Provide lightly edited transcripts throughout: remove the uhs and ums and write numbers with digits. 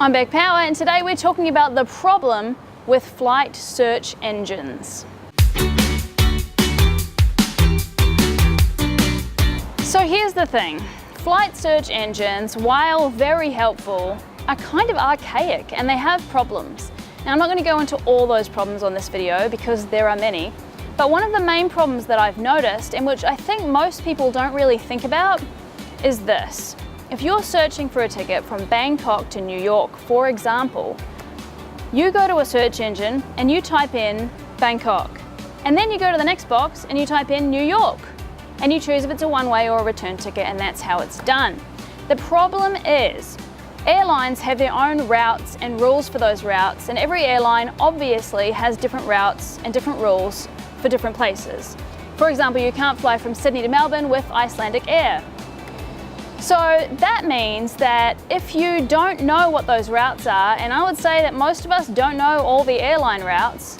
I'm Beck Power, and today we're talking about the problem with flight search engines. So here's the thing, flight search engines, while very helpful, are kind of archaic and they have problems. Now I'm not going to go into all those problems on this video because there are many, but one of the main problems that I've noticed, and which I think most people don't really think about, is this. If you're searching for a ticket from Bangkok to New York, for example, you go to a search engine and you type in Bangkok, and then you go to the next box and you type in New York, and you choose if it's a one-way or a return ticket, and that's how it's done. The problem is, airlines have their own routes and rules for those routes, and every airline obviously has different routes and different rules for different places. For example, you can't fly from Sydney to Melbourne with Icelandic Air. So that means that if you don't know what those routes are, and I would say that most of us don't know all the airline routes,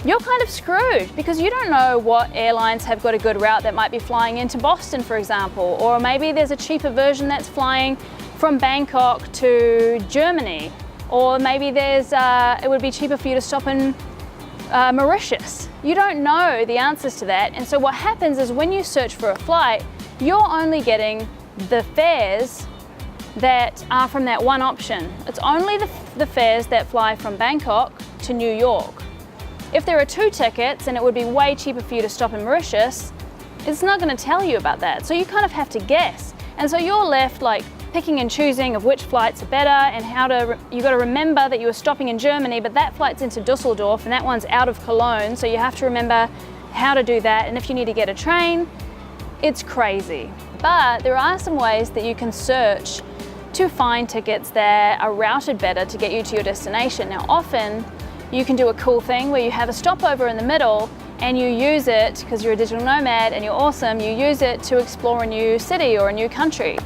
you're kind of screwed because you don't know what airlines have got a good route that might be flying into Boston, for example, or maybe there's a cheaper version that's flying from Bangkok to Germany, or maybe it would be cheaper for you to stop in Mauritius. You don't know the answers to that, and so what happens is when you search for a flight, you're only getting the fares that are from that one option. It's only the fares that fly from Bangkok to New York. If there are two tickets and it would be way cheaper for you to stop in Mauritius, it's not going to tell you about that. So you kind of have to guess. And so you're left like picking and choosing of which flights are better, and you got to remember that you were stopping in Germany, but that flight's into Dusseldorf and that one's out of Cologne. So you have to remember how to do that. And if you need to get a train, it's crazy. But there are some ways that you can search to find tickets that are routed better to get you to your destination. Now often you can do a cool thing where you have a stopover in the middle and you use it, because you're a digital nomad and you're awesome, you use it to explore a new city or a new country.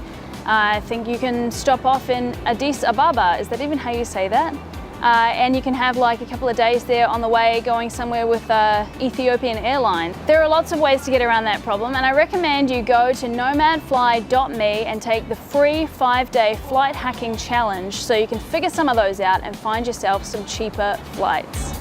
I think you can stop off in Addis Ababa, is that even how you say that? And you can have like a couple of days there on the way going somewhere with Ethiopian Airline. There are lots of ways to get around that problem, and I recommend you go to nomadfly.me and take the free 5-day flight hacking challenge so you can figure some of those out and find yourself some cheaper flights.